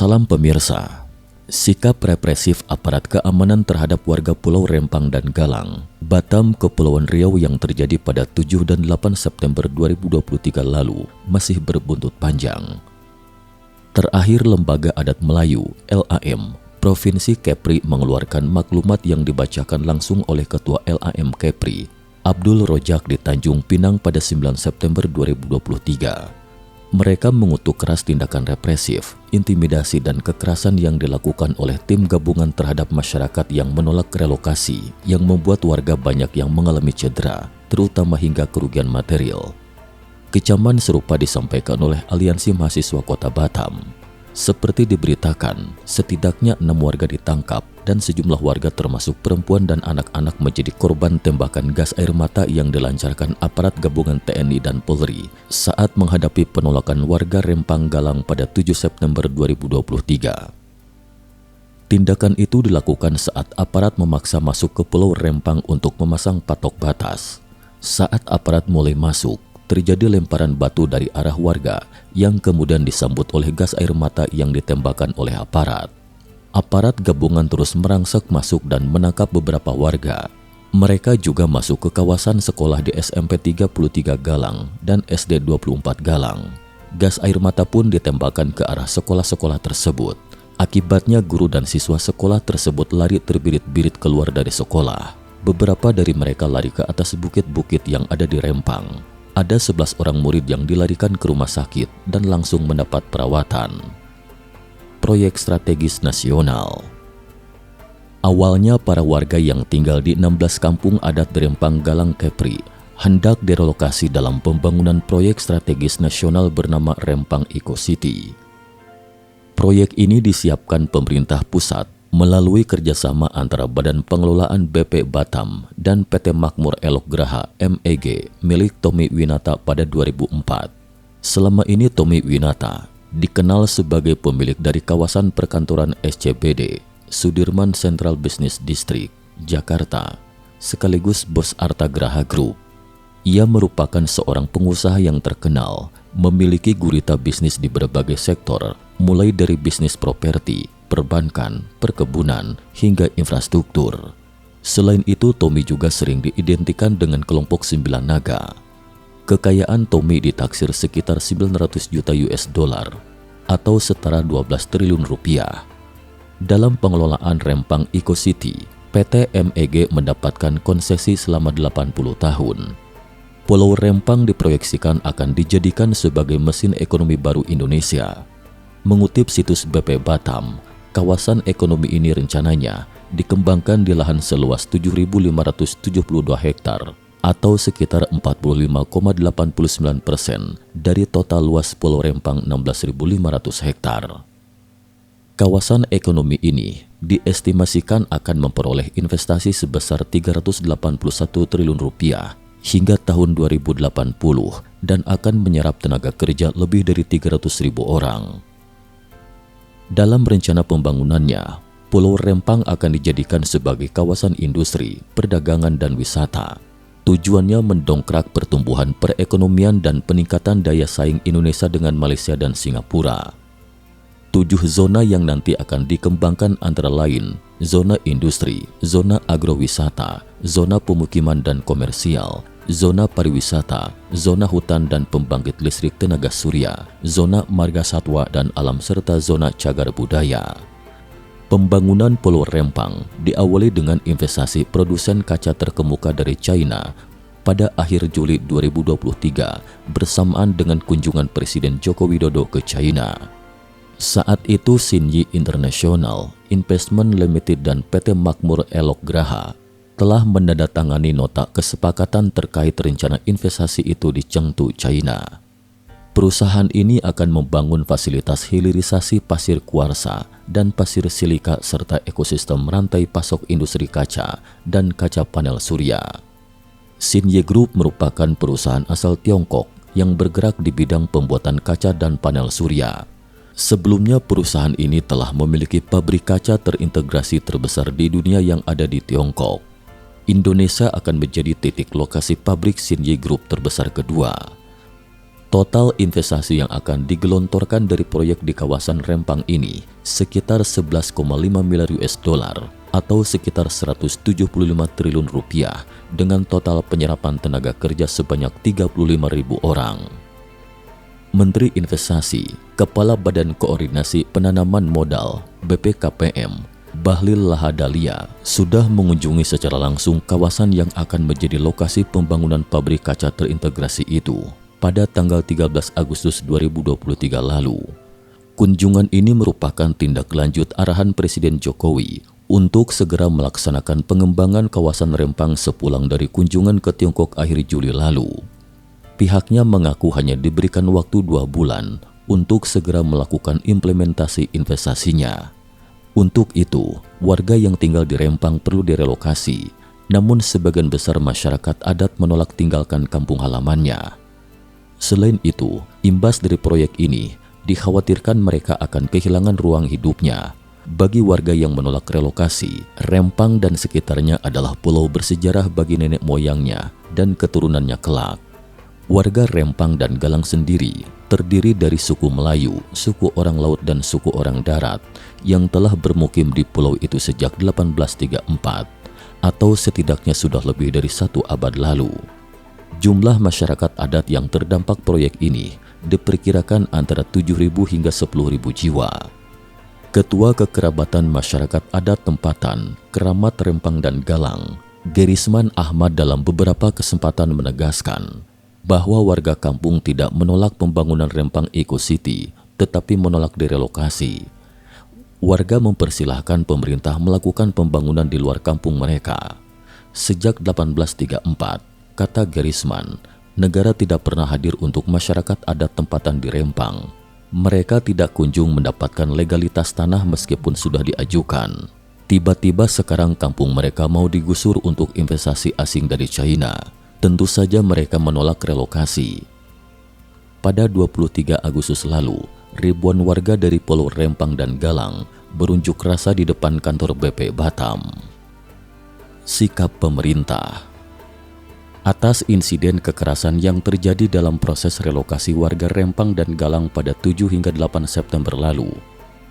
Salam pemirsa. Sikap represif aparat keamanan terhadap warga Pulau Rempang dan Galang, Batam, Kepulauan Riau yang terjadi pada 7 dan 8 September 2023 lalu masih berbuntut panjang. Terakhir, Lembaga Adat Melayu (LAM) Provinsi Kepri mengeluarkan maklumat yang dibacakan langsung oleh Ketua LAM Kepri, Abdul Rojak di Tanjung Pinang pada 9 September 2023. Mereka mengutuk keras tindakan represif, intimidasi dan kekerasan yang dilakukan oleh tim gabungan terhadap masyarakat yang menolak relokasi, yang membuat warga banyak yang mengalami cedera, terutama hingga kerugian material. Kecaman serupa disampaikan oleh Aliansi Mahasiswa Kota Batam. Seperti diberitakan, setidaknya 6 warga ditangkap dan sejumlah warga termasuk perempuan dan anak-anak menjadi korban tembakan gas air mata yang dilancarkan aparat gabungan TNI dan Polri saat menghadapi penolakan warga Rempang Galang pada 7 September 2023. Tindakan itu dilakukan saat aparat memaksa masuk ke Pulau Rempang untuk memasang patok batas. Saat aparat mulai masuk, terjadi lemparan batu dari arah warga yang kemudian disambut oleh gas air mata yang ditembakkan oleh aparat. Aparat gabungan terus merangsek masuk dan menangkap beberapa warga. Mereka juga masuk ke kawasan sekolah di SMP 33 Galang dan SD 24 Galang. Gas air mata pun ditembakkan ke arah sekolah-sekolah tersebut. Akibatnya guru dan siswa sekolah tersebut lari terbirit-birit keluar dari sekolah. Beberapa dari mereka lari ke atas bukit-bukit yang ada di Rempang. Ada 11 orang murid yang dilarikan ke rumah sakit dan langsung mendapat perawatan. Proyek strategis nasional. Awalnya para warga yang tinggal di 16 kampung adat di Rempang Galang Kepri hendak direlokasi dalam pembangunan proyek strategis nasional bernama Rempang Eco City. Proyek ini disiapkan pemerintah pusat melalui kerjasama antara Badan Pengelolaan BP Batam dan PT Makmur Elok Graha (MEG) milik Tommy Winata pada 2004. Selama ini Tommy Winata dikenal sebagai pemilik dari kawasan perkantoran SCBD, Sudirman Central Business District, Jakarta, sekaligus bos Arta Graha Group. Ia merupakan seorang pengusaha yang terkenal, memiliki gurita bisnis di berbagai sektor, mulai dari bisnis properti, perbankan, perkebunan, hingga infrastruktur. Selain itu, Tommy juga sering diidentikan dengan kelompok 9 naga. Kekayaan Tommy ditaksir sekitar 900 juta US dollar atau setara 12 triliun rupiah. Dalam pengelolaan Rempang Eco City, PT MEG mendapatkan konsesi selama 80 tahun. Pulau Rempang diproyeksikan akan dijadikan sebagai mesin ekonomi baru Indonesia. Mengutip situs BP Batam, kawasan ekonomi ini rencananya dikembangkan di lahan seluas 7.572 hektar atau sekitar 45,89% dari total luas Pulau Rempang 16.500 hektar. Kawasan ekonomi ini diestimasikan akan memperoleh investasi sebesar 381 triliun rupiah hingga tahun 2080 dan akan menyerap tenaga kerja lebih dari 300.000 orang. Dalam rencana pembangunannya, Pulau Rempang akan dijadikan sebagai kawasan industri, perdagangan, dan wisata. Tujuannya mendongkrak pertumbuhan perekonomian dan peningkatan daya saing Indonesia dengan Malaysia dan Singapura. 7 zona yang nanti akan dikembangkan antara lain zona industri, zona agrowisata, zona pemukiman dan komersial, zona pariwisata, zona hutan dan pembangkit listrik tenaga surya, zona marga satwa dan alam serta zona cagar budaya. Pembangunan Pulau Rempang diawali dengan investasi produsen kaca terkemuka dari China pada akhir Juli 2023 bersamaan dengan kunjungan Presiden Joko Widodo ke China. Saat itu Xinyi International Investment Limited dan PT Makmur Elok Graha telah menandatangani nota kesepakatan terkait rencana investasi itu di Chengdu, China. Perusahaan ini akan membangun fasilitas hilirisasi pasir kuarsa dan pasir silika serta ekosistem rantai pasok industri kaca dan kaca panel surya. Xinyi Group merupakan perusahaan asal Tiongkok yang bergerak di bidang pembuatan kaca dan panel surya. Sebelumnya perusahaan ini telah memiliki pabrik kaca terintegrasi terbesar di dunia yang ada di Tiongkok. Indonesia akan menjadi titik lokasi pabrik Xinyi Group terbesar kedua. Total investasi yang akan digelontorkan dari proyek di kawasan Rempang ini sekitar 11,5 miliar US dollar atau sekitar 175 triliun rupiah dengan total penyerapan tenaga kerja sebanyak 35.000 orang. Menteri Investasi, Kepala Badan Koordinasi Penanaman Modal BPKPM, Bahlil Lahadalia sudah mengunjungi secara langsung kawasan yang akan menjadi lokasi pembangunan pabrik kaca terintegrasi itu pada tanggal 13 Agustus 2023 lalu. Kunjungan ini merupakan tindak lanjut arahan Presiden Jokowi untuk segera melaksanakan pengembangan kawasan Rempang sepulang dari kunjungan ke Tiongkok akhir Juli lalu. Pihaknya mengaku hanya diberikan waktu 2 bulan untuk segera melakukan implementasi investasinya. Untuk itu, warga yang tinggal di Rempang perlu direlokasi, namun sebagian besar masyarakat adat menolak tinggalkan kampung halamannya. Selain itu, imbas dari proyek ini dikhawatirkan mereka akan kehilangan ruang hidupnya. Bagi warga yang menolak relokasi, Rempang dan sekitarnya adalah pulau bersejarah bagi nenek moyangnya dan keturunannya kelak. Warga Rempang dan Galang sendiri terdiri dari suku Melayu, suku orang laut dan suku orang darat yang telah bermukim di pulau itu sejak 1834 atau setidaknya sudah lebih dari 1 abad lalu. Jumlah masyarakat adat yang terdampak proyek ini diperkirakan antara 7.000 hingga 10.000 jiwa. Ketua Kekerabatan Masyarakat Adat Tempatan, Keramat Rempang dan Galang, Gerisman Ahmad dalam beberapa kesempatan menegaskan bahwa warga kampung tidak menolak pembangunan Rempang Eco City, tetapi menolak direlokasi. Warga mempersilahkan pemerintah melakukan pembangunan di luar kampung mereka. Sejak 1834, kata Gerisman, negara tidak pernah hadir untuk masyarakat adat tempatan di Rempang. Mereka tidak kunjung mendapatkan legalitas tanah meskipun sudah diajukan. Tiba-tiba sekarang kampung mereka mau digusur untuk investasi asing dari China. Tentu saja mereka menolak relokasi. Pada 23 Agustus lalu, ribuan warga dari Pulau Rempang dan Galang berunjuk rasa di depan kantor BP Batam. Sikap pemerintah. Atas insiden kekerasan yang terjadi dalam proses relokasi warga Rempang dan Galang pada 7 hingga 8 September lalu,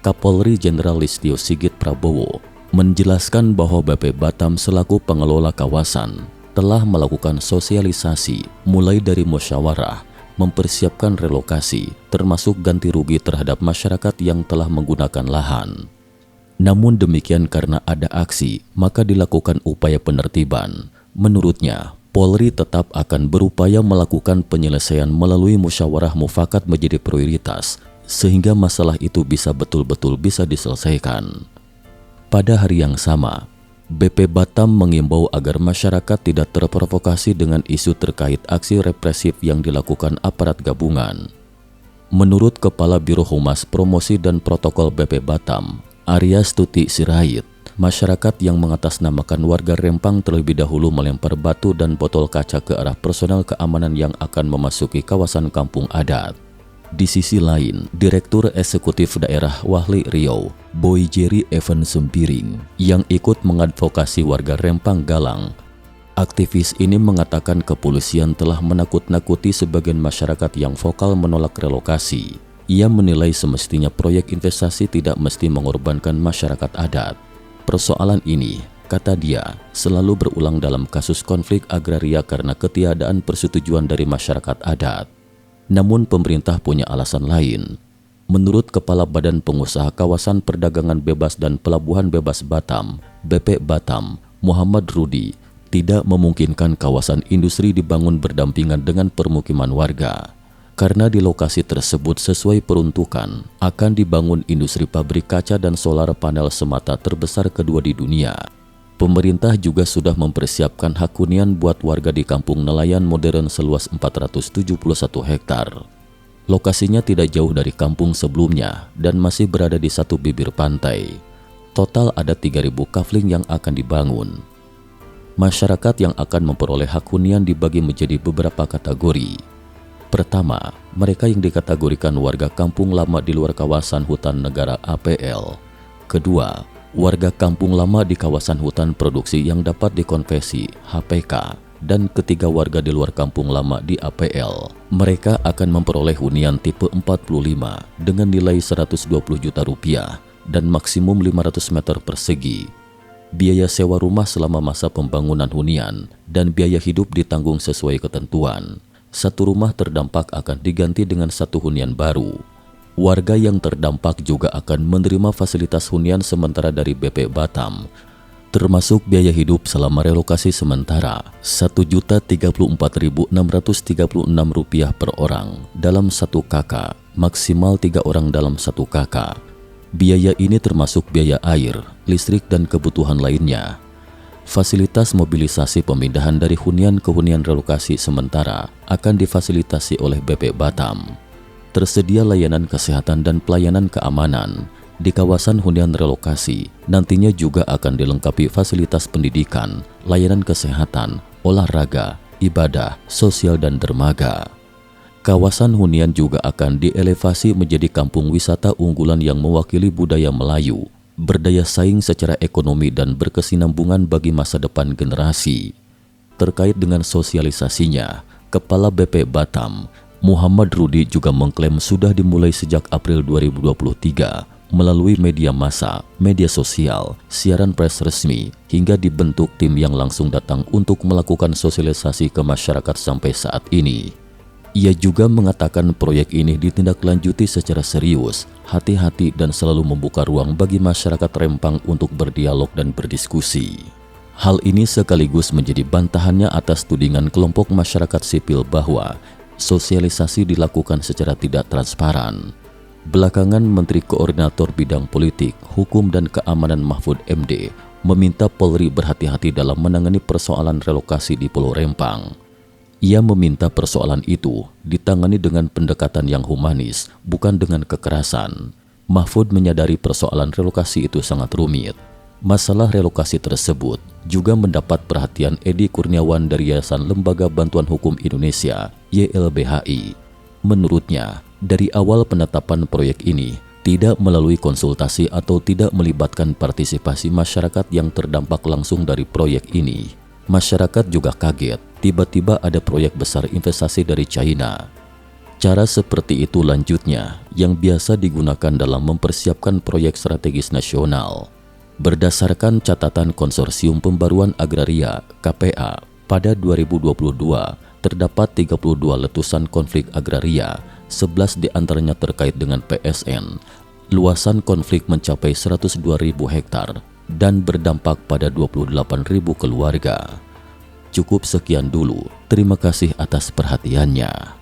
Kapolri Jenderal Listio Sigit Prabowo menjelaskan bahwa BP Batam selaku pengelola kawasan telah melakukan sosialisasi mulai dari musyawarah, mempersiapkan relokasi, termasuk ganti rugi terhadap masyarakat yang telah menggunakan lahan. Namun demikian karena ada aksi, maka dilakukan upaya penertiban. Menurutnya, Polri tetap akan berupaya melakukan penyelesaian melalui musyawarah mufakat menjadi prioritas, sehingga masalah itu bisa betul-betul bisa diselesaikan. Pada hari yang sama, BP Batam mengimbau agar masyarakat tidak terprovokasi dengan isu terkait aksi represif yang dilakukan aparat gabungan. Menurut Kepala Biro Humas Promosi dan Protokol BP Batam, Arya Stuti Sirait, masyarakat yang mengatasnamakan warga Rempang terlebih dahulu melempar batu dan botol kaca ke arah personel keamanan yang akan memasuki kawasan kampung adat. Di sisi lain, Direktur Eksekutif Daerah Wahli Riau, Boy Jerry Evan Sempiring, yang ikut mengadvokasi warga Rempang Galang. Aktivis ini mengatakan kepolisian telah menakut-nakuti sebagian masyarakat yang vokal menolak relokasi. Ia menilai semestinya proyek investasi tidak mesti mengorbankan masyarakat adat. Persoalan ini, kata dia, selalu berulang dalam kasus konflik agraria karena ketiadaan persetujuan dari masyarakat adat. Namun pemerintah punya alasan lain. Menurut Kepala Badan Pengusaha Kawasan Perdagangan Bebas dan Pelabuhan Bebas Batam, BP Batam, Muhammad Rudi, tidak memungkinkan kawasan industri dibangun berdampingan dengan permukiman warga. Karena di lokasi tersebut sesuai peruntukan, akan dibangun industri pabrik kaca dan solar panel semata terbesar kedua di dunia. Pemerintah juga sudah mempersiapkan hak hunian buat warga di kampung nelayan modern seluas 471 hektar. Lokasinya tidak jauh dari kampung sebelumnya dan masih berada di satu bibir pantai. Total ada 3.000 kafling yang akan dibangun. Masyarakat yang akan memperoleh hak hunian dibagi menjadi beberapa kategori. Pertama, mereka yang dikategorikan warga kampung lama di luar kawasan hutan negara APL. Kedua, warga kampung lama di kawasan hutan produksi yang dapat dikonversi HPK. dan ketiga warga di luar kampung lama di APL. Mereka akan memperoleh hunian tipe 45 dengan nilai 120 juta rupiah dan maksimum 500 meter persegi. Biaya sewa rumah selama masa pembangunan hunian dan biaya hidup ditanggung sesuai ketentuan. Satu rumah terdampak akan diganti dengan satu hunian baru. Warga yang terdampak juga akan menerima fasilitas hunian sementara dari BP Batam, termasuk biaya hidup selama relokasi sementara Rp1.034.636 per orang dalam satu kakak, maksimal 3 orang dalam satu kakak. Biaya ini termasuk biaya air, listrik, dan kebutuhan lainnya. Fasilitas mobilisasi pemindahan dari hunian ke hunian relokasi sementara akan difasilitasi oleh BP Batam. Tersedia layanan kesehatan dan pelayanan keamanan. Di kawasan hunian relokasi, nantinya juga akan dilengkapi fasilitas pendidikan, layanan kesehatan, olahraga, ibadah, sosial, dan dermaga. Kawasan hunian juga akan dielevasi menjadi kampung wisata unggulan yang mewakili budaya Melayu, berdaya saing secara ekonomi dan berkesinambungan bagi masa depan generasi. Terkait dengan sosialisasinya, Kepala BP Batam, Muhammad Rudi juga mengklaim sudah dimulai sejak April 2023 melalui media massa, media sosial, siaran pers resmi, hingga dibentuk tim yang langsung datang untuk melakukan sosialisasi ke masyarakat sampai saat ini. Ia juga mengatakan proyek ini ditindaklanjuti secara serius, hati-hati, dan selalu membuka ruang bagi masyarakat Rempang untuk berdialog dan berdiskusi. Hal ini sekaligus menjadi bantahannya atas tudingan kelompok masyarakat sipil bahwa sosialisasi dilakukan secara tidak transparan. Belakangan Menteri Koordinator Bidang Politik, Hukum dan Keamanan Mahfud MD meminta Polri berhati-hati dalam menangani persoalan relokasi di Pulau Rempang. Ia meminta persoalan itu ditangani dengan pendekatan yang humanis, bukan dengan kekerasan. Mahfud menyadari persoalan relokasi itu sangat rumit. Masalah relokasi tersebut juga mendapat perhatian Edi Kurniawan dari Yayasan Lembaga Bantuan Hukum Indonesia, YLBHI. Menurutnya, dari awal penetapan proyek ini tidak melalui konsultasi atau tidak melibatkan partisipasi masyarakat yang terdampak langsung dari proyek ini. Masyarakat juga kaget, tiba-tiba ada proyek besar investasi dari China. Cara seperti itu lanjutnya yang biasa digunakan dalam mempersiapkan proyek strategis nasional. Berdasarkan catatan Konsorsium Pembaruan Agraria (KPA) pada 2022, terdapat 32 letusan konflik agraria, 11 diantaranya terkait dengan PSN. Luasan konflik mencapai 102.000 hektar dan berdampak pada 28.000 keluarga. Cukup sekian dulu, terima kasih atas perhatiannya.